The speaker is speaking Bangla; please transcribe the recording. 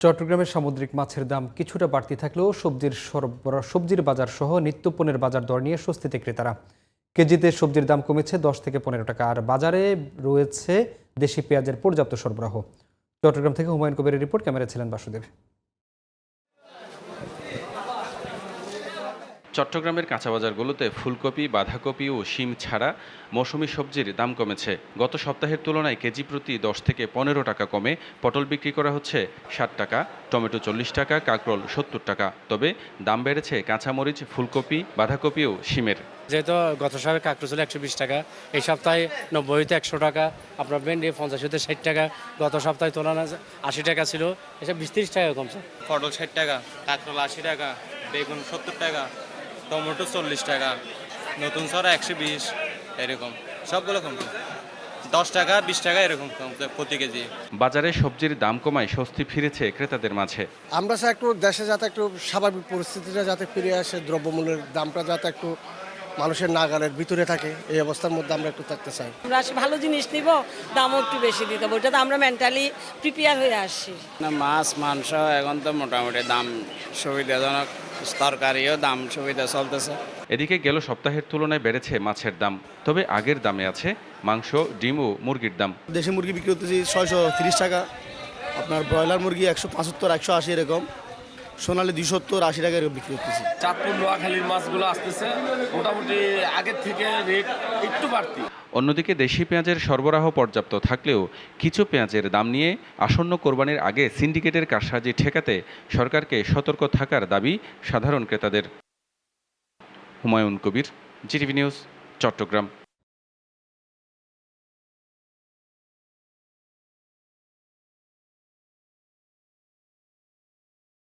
চট্টগ্রামের সামুদ্রিক মাছের দাম কিছুটা বাড়তি থাকলেও সবজির বাজার সহ নিত্যপণ্যের বাজার দর নিয়ে স্বস্তিতে ক্রেতারা। কেজিতে সবজির দাম কমেছে 10 থেকে 15 টাকা, আর বাজারে রয়েছে দেশি পেঁয়াজের পর্যাপ্ত সরবরাহ। চট্টগ্রাম থেকে হুমায়ুন কবিরের রিপোর্ট, ক্যামেরায় ছিলেন বাসুদেব। চট্টগ্রামের কাঁচাবাজারগুলোতে ফুলকপি, বাঁধাকপি ও শিম ছাড়া মৌসুমি সবজির দাম কমেছে। গত সপ্তাহের তুলনায় কেজি প্রতি 10 থেকে 15 টাকা কমে পটল বিক্রি করা হচ্ছে 60 টাকা, টমেটো 40 টাকা, কাঁকরোল 70 টাকা। তবে দাম বেড়েছে কাঁচামরিচ, ফুলকপি, বাঁধাকপি ও শিমের। যেহেতু গত সপ্তাহে কাঁকরোল ছিল 120 টাকা, এই সপ্তাহে 90 হইতে 100 টাকা, আপনার ভেন্ডি 50 হইতে 60 টাকা, গত সপ্তাহে তুলনায় 80 টাকা ছিল, এসব 20-30 টাকা কমছে। পটল 60 টাকা, কাঁকরোল 80 টাকা, বেগুন 70 টাকা, টমেটো 40 টাকা, নতুন সরা 120, এরকম সবগুলো কমছে। 10 টাকা 20 টাকা এরকম কমছে প্রতি কেজি। বাজারে সবজির দাম কমায় স্বস্তি ফিরেছে ক্রেতাদের মাঝে। আমরা চাই একটু দেশে যাতে একটু স্বাভাবিক পরিস্থিতিটা যাতে ফিরে আসে, দ্রব্যমূল্যের দামটা যাতে একটু মানুষের নাগালের ভিতরে থাকে, এই অবস্থার মধ্যে আমরা একটু থাকতে চাই। আমরা ভালো জিনিস নিব, দামও একটু বেশি দিতে হবে, ওটা তো আমরা মেন্টালি প্রিপেয়ার হয়ে আসছি। মাছ মাংস এখন তো মোটামুটি দাম সুবিধাজনক, তরকারিও দাম সুবিধা চলতেছে। এদিকে গেল সপ্তাহের তুলনায় বেড়েছে মাছের দাম, তবে আগের দামে আছে মাংস, ডিম ও মুরগির দাম। দেশি মুরগি বিক্রি করতেছি 630 টাকা, আপনার ব্রয়লার মুরগি 175, 180 এরকম, সোনালি 270, 80 টাকা এরকম বিক্রি করতেছি। চাঁদপুর নোয়াখালীর মাছগুলো আসতেছে মোটামুটি আগের থেকে রেট একটু বাড়তি। অন্যদিকে দেশি পেঁয়াজের সরবরাহ পর্যাপ্ত থাকলেও কিছু পেঁয়াজের দাম নিয়ে আসন্ন কোরবানির আগে সিন্ডিকেটের কারসাজি ঠেকাতে সরকারকে সতর্ক থাকার দাবি সাধারণ ক্রেতাদের। Humayun Kabir, GTV news, Chittagong.